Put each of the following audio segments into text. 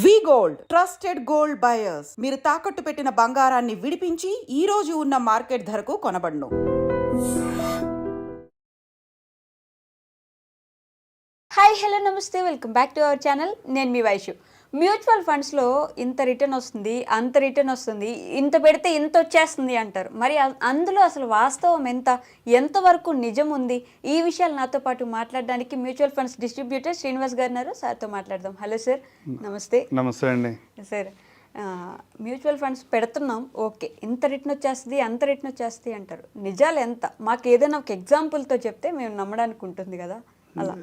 వి gold trusted gold buyers. మీరు తాకట్టు పెట్టిన బంగారాన్ని విడిపించి ఈ రోజు ఉన్న మార్కెట్ ధరకు కొనబడును. హాయ్ హలో నమస్తే, welcome back to our channel. నేను మీ వైషు. మ్యూచువల్ ఫండ్స్లో ఇంత రిటర్న్ వస్తుంది, అంత రిటర్న్ వస్తుంది, ఇంత పెడితే ఇంత వచ్చేస్తుంది అంటారు. మరి అందులో అసలు వాస్తవం ఎంతవరకు నిజం ఉంది? ఈ విషయాలు నాతో పాటు మాట్లాడడానికి మ్యూచువల్ ఫండ్స్ డిస్ట్రిబ్యూటర్ శ్రీనివాస్ గారు ఉన్నారు. సార్తో మాట్లాడదాం. హలో సార్, నమస్తే. నమస్తే అండి. సార్, మ్యూచువల్ ఫండ్స్ పెడుతున్నాం, ఓకే, ఇంత రిటర్న్ వచ్చేస్తుంది, అంత రిటర్న్ వచ్చేస్తుంది అంటారు. నిజాలు ఎంత? మాకు ఏదైనా ఒక ఎగ్జాంపుల్తో చెప్తే మేము నమ్మడానికి ఉంటుంది కదా. అలా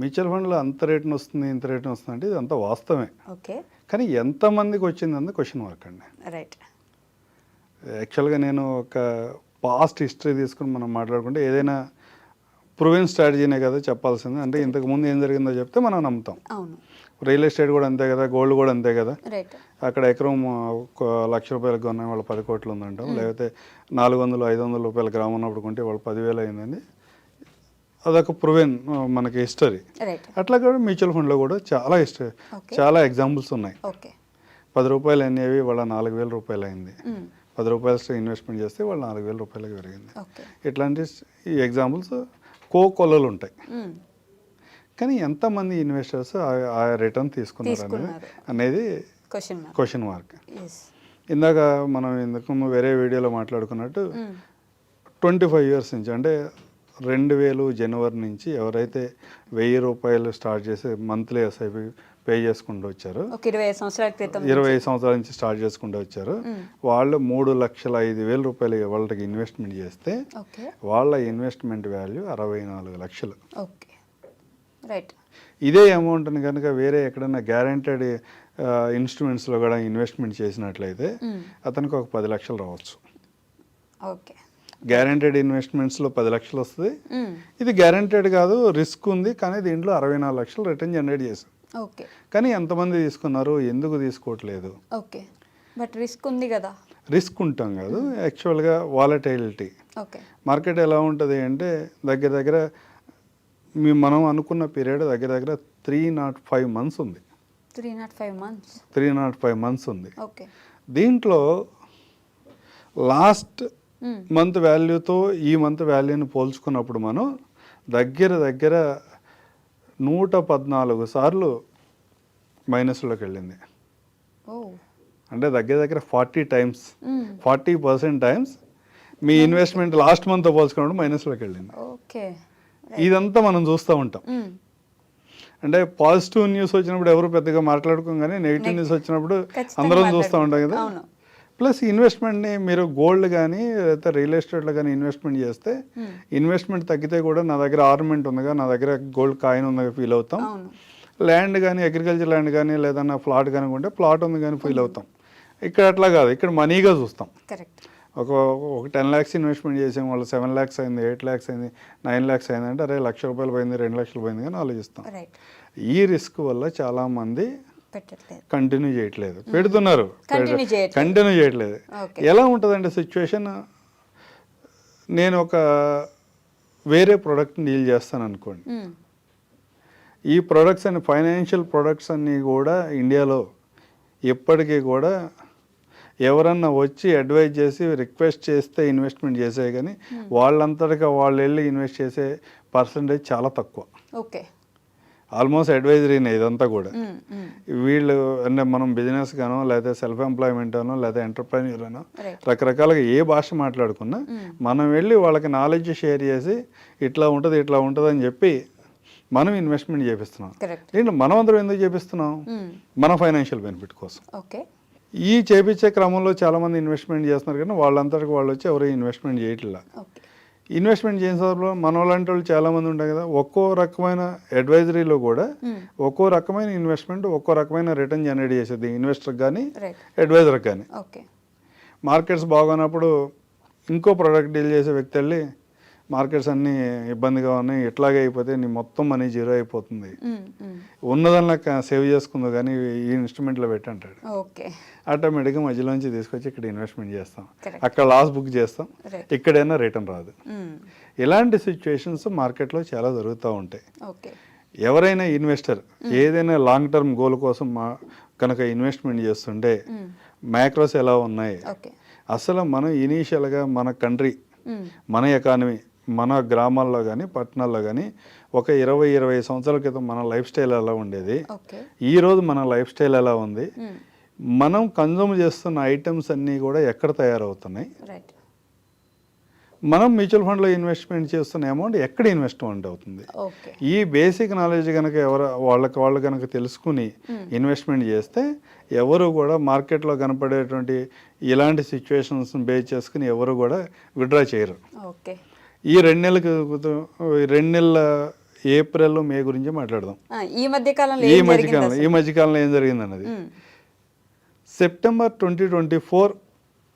మ్యూచువల్ ఫండ్లో అంత రేటును వస్తుంది, ఇంత రేటును వస్తుంది అంటే ఇది అంత వాస్తవమే. ఓకే, కానీ ఎంతమందికి వచ్చింది క్వశ్చన్ మార్క్ అండి. రైట్. యాక్చువల్గా నేను ఒక పాస్ట్ హిస్టరీ తీసుకుని మనం మాట్లాడుకుంటే ఏదైనా ప్రూవెన్ స్ట్రాటజీనే కదా చెప్పాల్సింది. అంటే ఇంతకు ముందు ఏం జరిగిందో చెప్తే మనం నమ్ముతాం. అవును. రియల్ ఎస్టేట్ కూడా అంతే కదా, గోల్డ్ కూడా అంతే కదా. రైట్. అక్కడ ఎకరం ₹1,00,000 కొన్నాయి, వాళ్ళు 10 కోట్లు ఉందంటాం. లేకపోతే 400-500 రూపాయల గ్రామం ఉన్నప్పుడు కొంటే వాళ్ళు 10,000 అయిందండి. అదొక ప్రూవెన్ మనకి హిస్టరీ. అట్లా కూడా మ్యూచువల్ ఫండ్లో కూడా చాలా హిస్టరీ, చాలా ఎగ్జాంపుల్స్ ఉన్నాయి. ₹10 అనేవి వాళ్ళ ₹4,000 అయింది. ₹10 ఇన్వెస్ట్మెంట్ చేస్తే వాళ్ళు ₹4,000 పెరిగింది. ఇట్లాంటి ఈ ఎగ్జాంపుల్స్ కోకొల్లలు ఉంటాయి. కానీ ఎంతమంది ఇన్వెస్టర్స్ ఆ రిటర్న్ తీసుకున్నారు అనేది క్వశ్చన్ మార్క్. ఇందాక మనం ఇందుకు వేరే వీడియోలో మాట్లాడుకున్నట్టు 25 years నుంచి, అంటే 2000 జనవరి నుంచి ఎవరైతే ₹1,000 స్టార్ట్ చేసి మంత్లీ ఎస్ఐపి పే చేసుకుంటూ వచ్చారో, 20 సంవత్సరాల నుంచి స్టార్ట్ చేసుకుంటూ వచ్చారు, వాళ్ళు ₹3,05,000 వాళ్ళకి ఇన్వెస్ట్మెంట్ చేస్తే వాళ్ళ ఇన్వెస్ట్మెంట్ వాల్యూ 64 లక్షలు. ఇదే అమౌంట్ని కనుక వేరే ఎక్కడైనా గ్యారెంటెడ్ ఇన్స్ట్రుమెంట్స్లో కూడా ఇన్వెస్ట్మెంట్ చేసినట్లయితే అతనికి ఒక 10 లక్షలు రావచ్చు. గ్యారెంటెడ్ ఇన్వెస్ట్మెంట్స్లో 10 లక్షలు వస్తుంది. ఇది గ్యారెంటెడ్ కాదు, రిస్క్ ఉంది, కానీ దీంట్లో 64 లక్షలు రిటర్న్ జనరేట్ చేశారు. కానీ ఎంతమంది తీసుకున్నారు, ఎందుకు తీసుకోవట్లేదు? రిస్క్ ఉంది కదా. రిస్క్ ఉంటాం కాదు, యాక్చువల్గా వాలటైలిటీ. మార్కెట్ ఎలా ఉంటుంది అంటే దగ్గర మనం అనుకున్న పీరియడ్ దగ్గర 305 months ఉంది. 305 months ఉంది. దీంట్లో లాస్ట్ మంత్ వాల్యూతో ఈ మంత్ వాల్యూని పోల్చుకున్నప్పుడు మనం దగ్గర 114 సార్లు మైనస్లోకి వెళ్ళింది. అంటే దగ్గర 40% టైమ్స్ మీ ఇన్వెస్ట్మెంట్ లాస్ట్ మంత్తో పోల్చుకున్నప్పుడు మైనస్లోకి వెళ్ళింది. ఇదంతా మనం చూస్తూ ఉంటాం. అంటే పాజిటివ్ న్యూస్ వచ్చినప్పుడు ఎవరు పెద్దగా మాట్లాడుకోం, కానీ నెగిటివ్ న్యూస్ వచ్చినప్పుడు అందరం చూస్తూ ఉంటాం కదా. ప్లస్ ఇన్వెస్ట్మెంట్ని మీరు గోల్డ్ కానీ లేకపోతే రియల్ ఎస్టేట్లో కానీ ఇన్వెస్ట్మెంట్ చేస్తే ఇన్వెస్ట్మెంట్ తగ్గితే కూడా నా దగ్గర ఆర్నమెంట్ ఉందిగా, నా దగ్గర గోల్డ్ కాయిన్ ఉందిగా ఫీల్ అవుతాం. ల్యాండ్ కానీ అగ్రికల్చర్ ల్యాండ్ కానీ లేదన్నా ఫ్లాట్ కానీ ఉంటే ప్లాట్ ఉంది కానీ ఫీల్ అవుతాం. ఇక్కడ అట్లా కాదు, ఇక్కడ మనీగా చూస్తాం. ఒక 10 lakhs ఇన్వెస్ట్మెంట్ చేసాం, వాళ్ళు 7 lakhs అయింది, 8 lakhs అయింది, 9 lakhs అయింది అంటే అరే ₹1,00,000 పోయింది, 2 లక్షలు పోయింది కానీ ఆలోచిస్తాం. ఈ రిస్క్ వల్ల చాలామంది కంటిన్యూ చేయట్లేదు. పెడుతున్నారు, కంటిన్యూ చేయట్లేదు. ఎలా ఉంటుందంటే సిచ్యువేషన్, నేను ఒక వేరే ప్రోడక్ట్ని డీల్ చేస్తాను అనుకోండి. ఈ ప్రొడక్ట్స్ అన్ని ఫైనాన్షియల్ ప్రొడక్ట్స్ అన్నీ కూడా ఇండియాలో ఎప్పటికీ కూడా ఎవరన్నా వచ్చి అడ్వైజ్ చేసి రిక్వెస్ట్ చేస్తే ఇన్వెస్ట్మెంట్ చేసే, కానీ వాళ్ళంతటిగా వాళ్ళు వెళ్ళి ఇన్వెస్ట్ చేసే పర్సంటేజ్ చాలా తక్కువ. ఆల్మోస్ట్ అడ్వైజరీనే ఇదంతా కూడా. వీళ్ళు అంటే మనం బిజినెస్ గానో లేదా సెల్ఫ్ ఎంప్లాయ్మెంట్ అనో లేదా ఎంటర్ప్రైన్యూర్ అనో రకరకాలుగా ఏ భాష మాట్లాడుకున్నా మనం వెళ్ళి వాళ్ళకి నాలెడ్జ్ షేర్ చేసి ఇట్లా ఉంటుంది అని చెప్పి మనం ఇన్వెస్ట్మెంట్ చేపిస్తున్నాం. దీంట్లో మనం అందరం ఎందుకు చేపిస్తున్నాం? మన ఫైనాన్షియల్ బెనిఫిట్ కోసం. ఈ చేపించే క్రమంలో చాలామంది ఇన్వెస్ట్మెంట్ చేస్తున్నారు, కానీ వాళ్ళంతటికి వాళ్ళు వచ్చి ఎవరు ఇన్వెస్ట్మెంట్ చేయట్లా. ఇన్వెస్ట్మెంట్ చేసిన సందర్భంలో మన లాంటి వాళ్ళు చాలామంది ఉంటాయి కదా, ఒక్కో రకమైన అడ్వైజరీలో కూడా ఒక్కో రకమైన ఇన్వెస్ట్మెంట్ ఒక్కో రకమైన రిటర్న్ జనరేట్ చేసేది ఇన్వెస్టర్కి కానీ అడ్వైజర్కి కానీ. మార్కెట్స్ బాగున్నప్పుడు ఇంకో ప్రోడక్ట్ డీల్ చేసే వ్యక్తి వెళ్ళి మార్కెట్స్ అన్నీ ఇబ్బందిగా ఉన్నాయి, ఇట్లాగే అయిపోతే నీ మొత్తం మనీ జీరో అయిపోతుంది, ఉన్నదానిలో సేవ్ చేసుకుందో కానీ ఈ ఇన్స్ట్రుమెంట్లో పెట్టి అంటాడు. ఆటోమేటిక్గా మధ్యలోంచి తీసుకొచ్చి ఇక్కడ ఇన్వెస్ట్మెంట్ చేస్తాం, అక్కడ లాస్ బుక్ చేస్తాం, ఇక్కడైనా రిటర్న్ రాదు. ఇలాంటి సిచ్యువేషన్స్ మార్కెట్లో చాలా జరుగుతూ ఉంటాయి. ఎవరైనా ఇన్వెస్టర్ ఏదైనా లాంగ్ టర్మ్ గోల్ కోసం కనుక ఇన్వెస్ట్మెంట్ చేస్తుంటే మ్యాక్రోస్ ఎలా ఉన్నాయి, ఓకే. అసలు మనం ఇనీషియల్గా మన కంట్రీ, మన ఎకానమీ, మన గ్రామాల్లో కానీ పట్టణాల్లో కానీ ఒక 20 సంవత్సరాల క్రితం మన లైఫ్ స్టైల్ ఎలా ఉండేది, ఓకే. ఈరోజు మన లైఫ్ స్టైల్ ఎలా ఉంది, మనం కన్జ్యూమ్ చేస్తున్న ఐటమ్స్ అన్నీ కూడా ఎక్కడ తయారవుతున్నాయి, రైట్. మనం మ్యూచువల్ ఫండ్లో ఇన్వెస్ట్మెంట్ చేస్తున్న అమౌంట్ ఎక్కడ ఇన్వెస్ట్మెంట్ అవుతుంది, ఓకే. ఈ బేసిక్ నాలెడ్జ్ కనుక వాళ్ళు కనుక తెలుసుకుని ఇన్వెస్ట్మెంట్ చేస్తే ఎవరు కూడా మార్కెట్లో కనపడేటువంటి ఇలాంటి సిచ్యువేషన్స్ని బేస్ చేసుకుని ఎవరు కూడా విత్డ్రా చేయరు. ఓకే. ఈ 2 నెలల ఏప్రిల్ మే గురించి మాట్లాడదాం. ఈ మధ్యకాలంలో ఈ మధ్యకాలంలో ఏం జరిగింది అన్నది. సెప్టెంబర్ 2024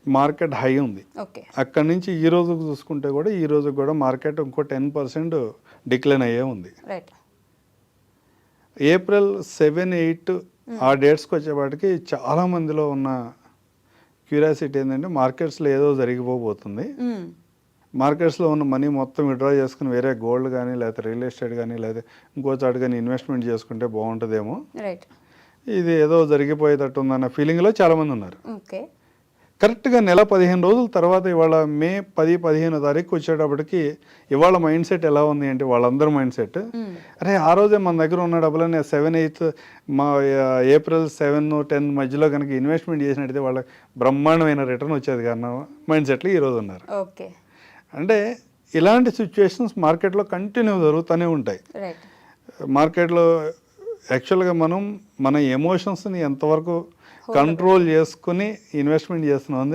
మార్కెట్ హై ఉంది. ఓకే. అక్కడి నుంచి ఈ రోజు చూసుకుంటే కూడా ఈ రోజు కూడా మార్కెట్ ఇంకో 10% డిక్లైన్ అయ్యే ఉంది. రైట్. ఏప్రిల్ 7, 8 ఆ డేట్స్కి వచ్చేపాటికి చాలా మందిలో ఉన్న క్యూరియాసిటీ ఏంటంటే మార్కెట్స్లో ఏదో జరిగిపోబోతుంది, మార్కెట్స్లో ఉన్న మనీ మొత్తం విత్డ్రా చేసుకుని వేరే గోల్డ్ కానీ లేకపోతే రియల్ ఎస్టేట్ కానీ లేదా ఇంకో చాటు కానీ ఇన్వెస్ట్మెంట్ చేసుకుంటే బాగుంటుందేమో, రైట్, ఇది ఏదో జరిగిపోయేటట్టు ఉందన్న ఫీలింగ్లో చాలామంది ఉన్నారు. ఓకే. కరెక్ట్గా నెల 15 రోజుల తర్వాత ఇవాళ మే 10-15 తారీఖు వచ్చేటప్పటికి ఇవాళ మైండ్ సెట్ ఎలా ఉంది అంటే వాళ్ళందరూ మైండ్ సెట్, అరే ఆ రోజే మన దగ్గర ఉన్న డబ్బులని 7, 8 మా ఏప్రిల్ 7, 10 మధ్యలో కనుక ఇన్వెస్ట్మెంట్ చేసినట్టయితే వాళ్ళకి బ్రహ్మాండమైన రిటర్న్ వచ్చేది కారణం మైండ్ సెట్లు ఈరోజు ఉన్నారు. ఓకే. అంటే ఇలాంటి సిచ్యువేషన్స్ మార్కెట్లో కంటిన్యూ జరుగుతూనే ఉంటాయి. రైట్. మార్కెట్లో యాక్చువల్గా మనం మన ఎమోషన్స్ని ఎంతవరకు కంట్రోల్ చేసుకుని ఇన్వెస్ట్మెంట్ చేస్తున్నాం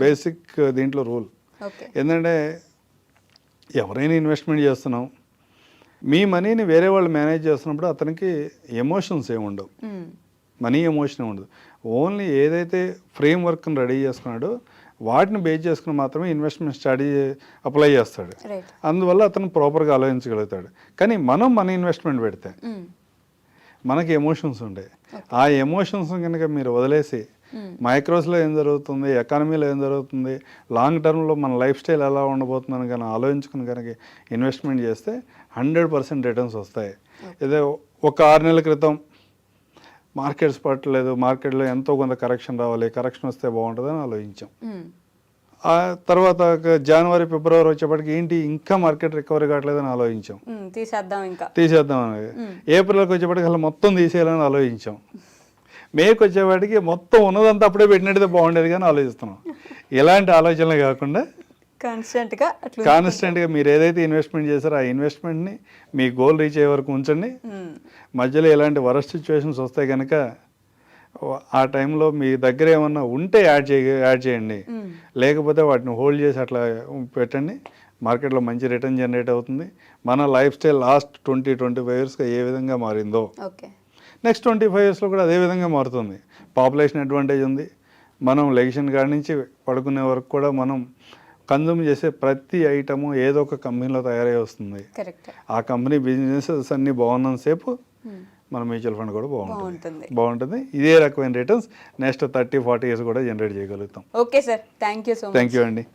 బేసిక్ దీంట్లో రూల్. ఓకే. ఏంటంటే ఎవరైనా ఇన్వెస్ట్మెంట్ చేస్తున్నాం, మీ మనీని వేరే వాళ్ళు మేనేజ్ చేస్తున్నప్పుడు అతనికి ఎమోషన్స్ ఏమి ఉండవు, మనీ ఎమోషన్ ఉండదు. ఓన్లీ ఏదైతే ఫ్రేమ్ వర్క్ని రెడీ చేసుకున్నాడో వాటిని బేస్ చేసుకుని మాత్రమే ఇన్వెస్ట్మెంట్ స్ట్రాటజీ అప్లై చేస్తాడు. అందువల్ల అతను ప్రాపర్గా ఆలోచించగలుగుతాడు. కానీ మనం మన ఇన్వెస్ట్మెంట్ పెడితే మనకి ఎమోషన్స్ ఉంటాయి. ఆ ఎమోషన్స్ కనుక మీరు వదిలేసి మైక్రోస్లో ఏం జరుగుతుంది, ఎకానమీలో ఏం జరుగుతుంది, లాంగ్ టర్మ్లో మన లైఫ్ స్టైల్ ఎలా ఉండబోతుందని కానీ ఆలోచించుకుని కనుక ఇన్వెస్ట్మెంట్ చేస్తే 100% రిటర్న్స్ వస్తాయి. ఏదో ఒక 6 నెలల క్రితం మార్కెట్స్ పట్టలేదు, మార్కెట్లో ఎంతో కొంత కరెక్షన్ రావాలి, కరెక్షన్ వస్తే బాగుంటుందని ఆలోచించాం. ఆ తర్వాత జనవరి, ఫిబ్రవరి వచ్చేప్పటికి ఏంటి ఇంకా మార్కెట్ రికవరీ కావట్లేదని ఆలోచించాం, తీసేద్దాం అనేది. ఏప్రిల్కి వచ్చేప్పటికి అసలు మొత్తం తీసేయాలని ఆలోచించాం. మేకి వచ్చేవాడికి మొత్తం ఉన్నదంతా అప్పుడే పెట్టినట్టుగా బాగుండేది కానీ ఆలోచిస్తున్నాం. ఇలాంటి ఆలోచనలు కాకుండా కాన్స్టెంట్గా మీరు ఏదైతే ఇన్వెస్ట్మెంట్ చేశారో ఆ ఇన్వెస్ట్మెంట్ని మీ గోల్ రీచ్ అయ్యే వరకు ఉంచండి. మధ్యలో ఎలాంటి వరస్ట్ సిచ్యువేషన్స్ వస్తాయి కనుక ఆ టైంలో మీ దగ్గర ఏమన్నా ఉంటే యాడ్ చేయండి, లేకపోతే వాటిని హోల్డ్ చేసి అట్లా పెట్టండి. మార్కెట్లో మంచి రిటర్న్ జనరేట్ అవుతుంది. మన లైఫ్ స్టైల్ లాస్ట్ 20-25 ఇయర్స్గా ఏ విధంగా మారిందో నెక్స్ట్ 25 ఇయర్స్లో కూడా అదే విధంగా మారుతుంది. పాపులేషన్ అడ్వాంటేజ్ ఉంది. మనం లెగిషన్ కాడి నుంచి పడుకునే వరకు కూడా మనం కన్జ్యూమ్ చేసే ప్రతి ఐటము ఏదో ఒక కంపెనీలో తయారై వస్తుంది. ఆ కంపెనీ బిజినెసెస్ అన్నీ బాగున్నంతసేపు మన మ్యూచువల్ ఫండ్ కూడా బాగుంటుంది. ఇదే రకమైన రిటర్న్స్ నెక్స్ట్ 30-40 ఇయర్స్ కూడా జనరేట్ చేయగలుగుతాం. ఓకే సార్, థ్యాంక్ యూ అండి.